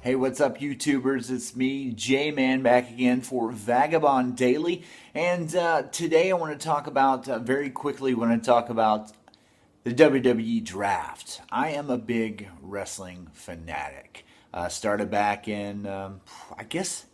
Hey, what's up, YouTubers? It's me, J-Man, back again for Vagabond Daily. And today I want to talk about, very quickly, the WWE Draft. I am a big wrestling fanatic. Started back in, I guess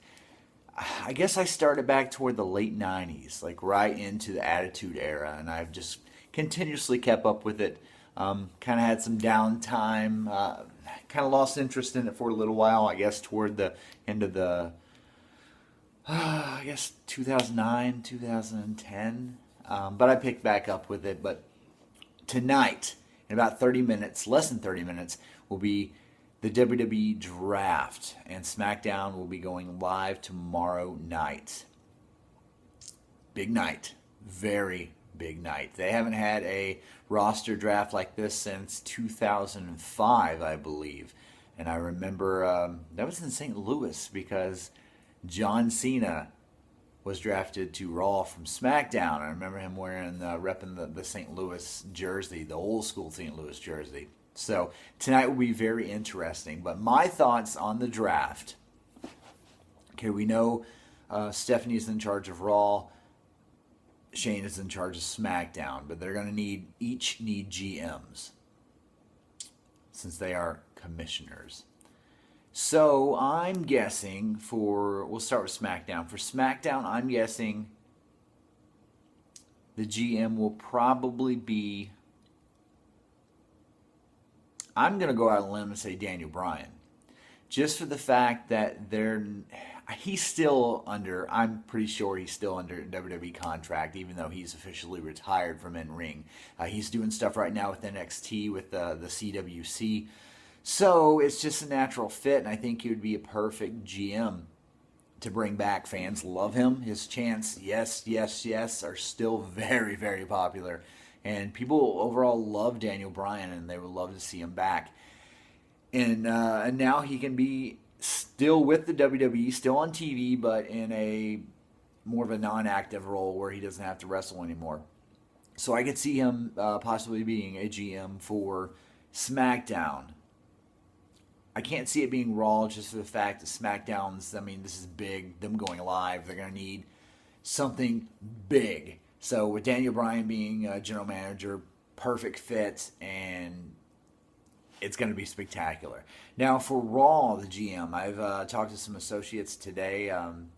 I started back toward the late 90s, like right into the Attitude Era, and I've just continuously kept up with it. Kind of had some downtime, kind of lost interest in it for a little while, I guess toward the end of the, I guess 2009, 2010. But I picked back up with it. But tonight, in about 30 minutes, less than 30 minutes, will be the WWE Draft, and SmackDown will be going live tomorrow night. Big night. Very big night. They haven't had a roster draft like this since 2005, I believe. And I remember that was in St. Louis because John Cena was drafted to Raw from SmackDown. I remember him wearing, repping the St. Louis jersey, the old school St. Louis jersey. So tonight will be very interesting. But my thoughts on the draft. Okay, we know Stephanie's in charge of Raw. Shane is in charge of SmackDown, but they're going to each need GMs since they are commissioners. So I'm guessing we'll start with SmackDown. For SmackDown, I'm guessing the GM will probably be, I'm going to go out on a limb and say Daniel Bryan. Just for the fact that he's still under, I'm pretty sure he's still under WWE contract, even though he's officially retired from in-ring. He's doing stuff right now with NXT, with the CWC. So it's just a natural fit, and I think he would be a perfect GM to bring back. Fans love him. His chants, yes, yes, yes, are still very, very popular. And people overall love Daniel Bryan, and they would love to see him back. And now he can be still with the WWE, still on TV, but in a more of a non-active role where he doesn't have to wrestle anymore. So I could see him possibly being a GM for SmackDown. I can't see it being Raw just for the fact that SmackDown's, this is big, them going live. They're going to need something big. So with Daniel Bryan being general manager, perfect fit, and it's going to be spectacular. Now, for Raw, the GM, I've talked to some associates today.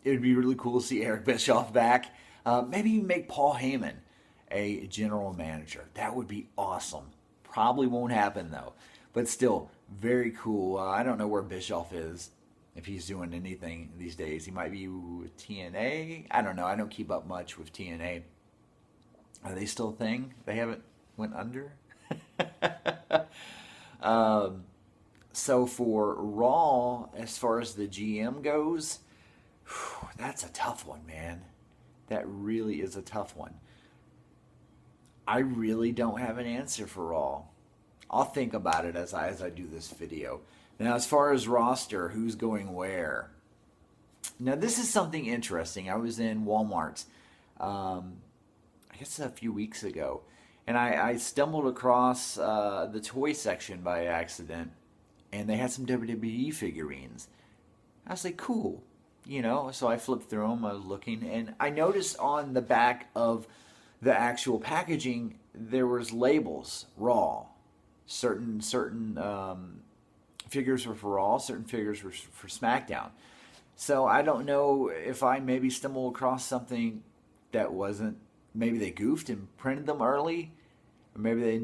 It would be really cool to see Eric Bischoff back. Maybe make Paul Heyman a general manager. That would be awesome. Probably won't happen, though. But still, very cool. I don't know where Bischoff is, if he's doing anything these days. He might be with TNA. I don't know. I don't keep up much with TNA. Are they still a thing? They haven't went under? So for Raw, as far as the GM goes, that's a tough one, man. That really is a tough one. I really don't have an answer for Raw. I'll think about it as I do this video. Now, as far as roster, who's going where? Now, this is something interesting. I was in Walmart, I guess a few weeks ago, and I stumbled across the toy section by accident, and they had some WWE figurines. I was like, cool, so I flipped through them, I was looking, and I noticed on the back of the actual packaging, there was labels, Raw. Certain figures were for Raw, certain figures were for SmackDown. So I don't know if I maybe stumbled across something that wasn't, maybe they goofed and printed them early, or maybe they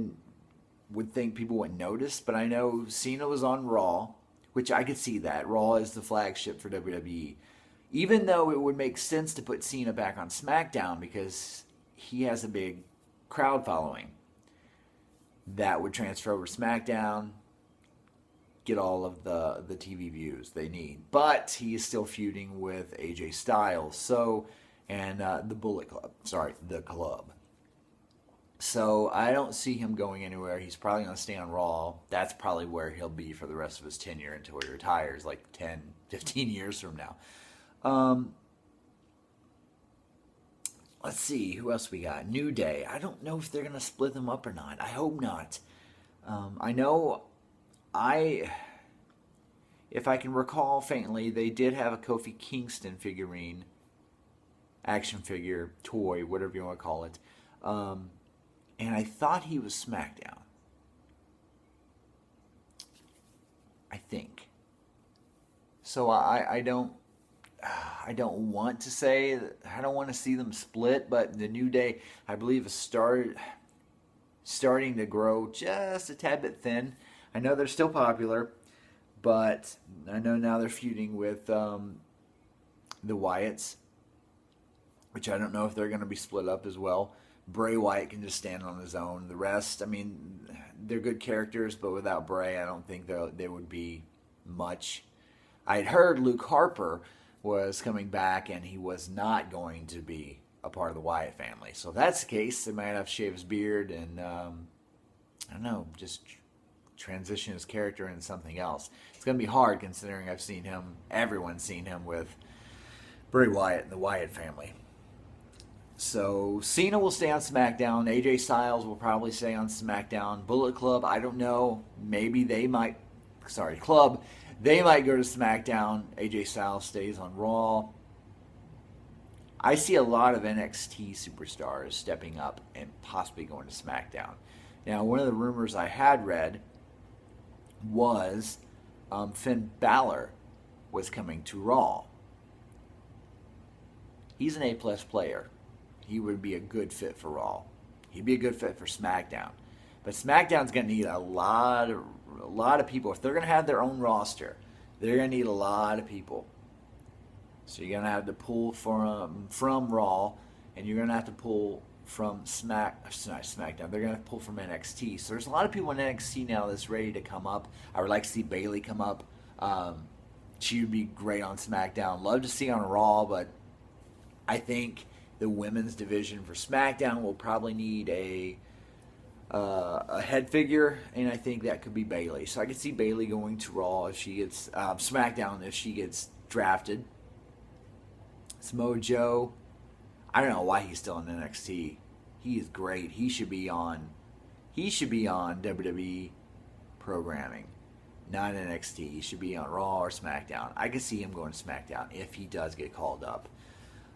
would think people wouldn't notice, but I know Cena was on Raw, which I could see that. Raw is the flagship for WWE. Even though it would make sense to put Cena back on SmackDown because he has a big crowd following. That would transfer over to SmackDown, get all of the TV views they need. But he is still feuding with AJ Styles, and the Bullet Club. Sorry, the Club. So I don't see him going anywhere. He's probably going to stay on Raw. That's probably where he'll be for the rest of his tenure until he retires, like 10, 15 years from now. Let's see, who else we got? New Day. I don't know if they're going to split them up or not. I hope not. I know if I can recall faintly, they did have a Kofi Kingston figurine, action figure, toy, whatever you want to call it. And I thought he was SmackDown. I think. So I don't want to say, I don't want to see them split, but the New Day, I believe, is starting to grow just a tad bit thin. I know they're still popular, but I know now they're feuding with the Wyatts, which I don't know if they're going to be split up as well. Bray Wyatt can just stand on his own. The rest, I mean, they're good characters, but without Bray, I don't think they would be much. I had heard Luke Harper was coming back, and he was not going to be a part of the Wyatt family. So if that's the case, they might have to shave his beard and, I don't know, just transition his character into something else. It's going to be hard considering everyone's seen him with Bray Wyatt and the Wyatt family. So Cena will stay on SmackDown. AJ Styles will probably stay on SmackDown. Bullet Club, I don't know. Maybe they might. Club. They might go to SmackDown. AJ Styles stays on Raw. I see a lot of NXT superstars stepping up and possibly going to SmackDown. Now, one of the rumors I had read was Finn Balor was coming to Raw. He's an A-plus player. He would be a good fit for Raw. He'd be a good fit for SmackDown. But SmackDown's going to need a lot of people. If they're going to have their own roster, they're going to need a lot of people. So you're going to have to pull from Raw, and you're going to have to pull from SmackDown. They're going to have to pull from NXT. So there's a lot of people in NXT now that's ready to come up. I would like to see Bayley come up. She would be great on SmackDown. Love to see on Raw, but I think the women's division for SmackDown will probably need a head figure, and I think that could be Bayley. So I could see Bayley going to Raw if she gets SmackDown if she gets drafted. Samoa Joe, I don't know why he's still in NXT. He is great. He should be on WWE programming, not NXT. He should be on Raw or SmackDown. I could see him going to SmackDown if he does get called up.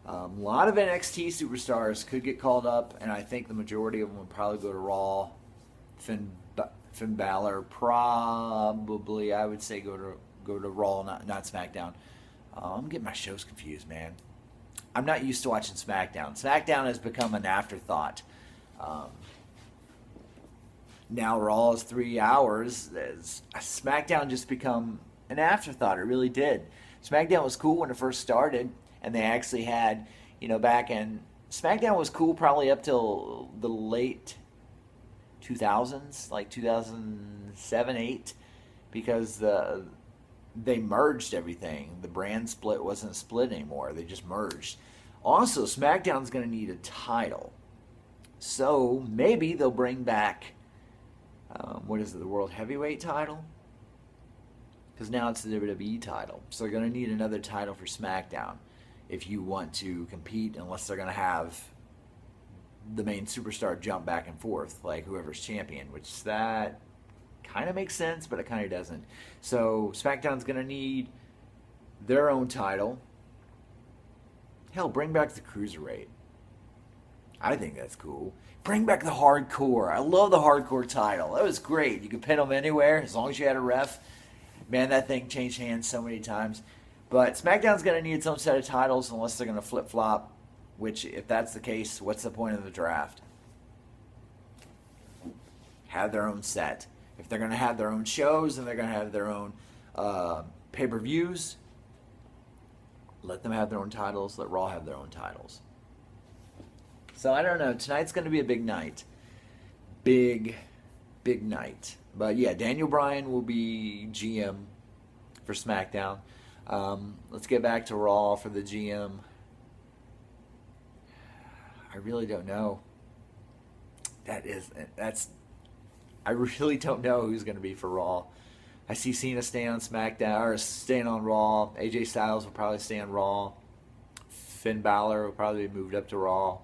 A lot of NXT superstars could get called up, and I think the majority of them would probably go to Raw. Finn Balor probably, I would say, go to Raw, not SmackDown. I'm getting my shows confused, man. I'm not used to watching SmackDown. SmackDown has become an afterthought. Now Raw is 3 hours. SmackDown just become an afterthought. It really did. SmackDown was cool when it first started. And they actually had, back in SmackDown was cool probably up till the late 2000s, like 2007, 8, because they merged everything. The brand split wasn't split anymore. They just merged. Also, SmackDown's going to need a title. So maybe they'll bring back, the World Heavyweight title? Because now it's the WWE title. So they're going to need another title for SmackDown if you want to compete, unless they're going to have the main superstar jump back and forth, like whoever's champion, which that kind of makes sense, but it kind of doesn't. So SmackDown's going to need their own title. Hell, bring back the Cruiserweight. I think that's cool. Bring back the Hardcore. I love the Hardcore title. That was great. You could pin them anywhere as long as you had a ref. Man, that thing changed hands so many times. But SmackDown's going to need its own set of titles unless they're going to flip-flop, which, if that's the case, what's the point of the draft? Have their own set. If they're going to have their own shows and they're going to have their own pay-per-views, let them have their own titles. Let Raw have their own titles. So I don't know. Tonight's going to be a big night. Big night. But yeah, Daniel Bryan will be GM for SmackDown. Let's get back to Raw for the GM. I really don't know. I really don't know who's going to be for Raw. I see Cena staying on SmackDown, or staying on Raw. AJ Styles will probably stay on Raw. Finn Balor will probably be moved up to Raw.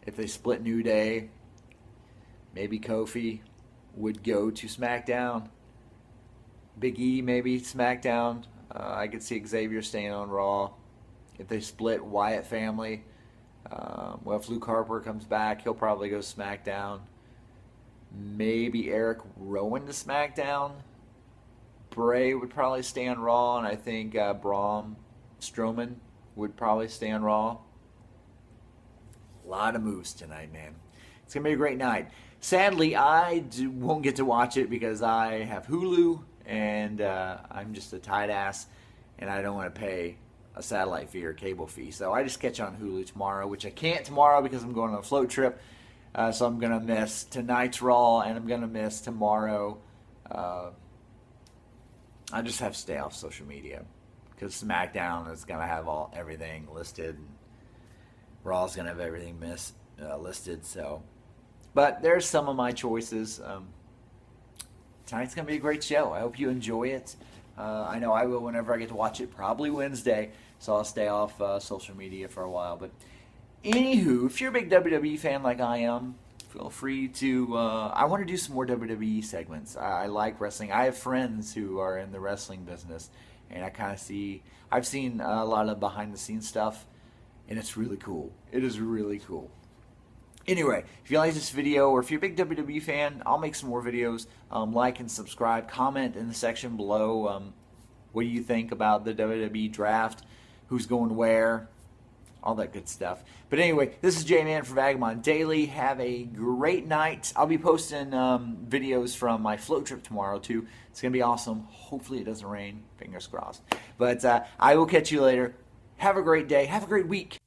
If they split New Day, maybe Kofi would go to SmackDown. Big E maybe SmackDown. I could see Xavier staying on Raw. If they split Wyatt family, well, if Luke Harper comes back, he'll probably go SmackDown. Maybe Eric Rowan to SmackDown. Bray would probably stay on Raw, and I think Braun Strowman would probably stay on Raw. A lot of moves tonight, man. It's going to be a great night. Sadly, won't get to watch it because I have Hulu, and I'm just a tight ass, and I don't want to pay a satellite fee or cable fee. So I just catch on Hulu tomorrow, which I can't tomorrow because I'm going on a float trip. So I'm going to miss tonight's Raw, and I'm going to miss tomorrow. I just have to stay off social media because SmackDown is going to have everything listed. And Raw's going to have everything listed. So, but there's some of my choices. Tonight's going to be a great show. I hope you enjoy it. I know I will whenever I get to watch it, probably Wednesday. So I'll stay off social media for a while. But anywho, if you're a big WWE fan like I am, feel free to, I want to do some more WWE segments. I like wrestling. I have friends who are in the wrestling business, and I've seen a lot of behind the scenes stuff, and it's really cool. It is really cool. Anyway, if you like this video, or if you're a big WWE fan, I'll make some more videos. Like and subscribe. Comment in the section below. What do you think about the WWE Draft? Who's going where? All that good stuff. But anyway, this is J-Man for Vagabond Daily. Have a great night. I'll be posting videos from my float trip tomorrow, too. It's going to be awesome. Hopefully it doesn't rain. Fingers crossed. But I will catch you later. Have a great day. Have a great week.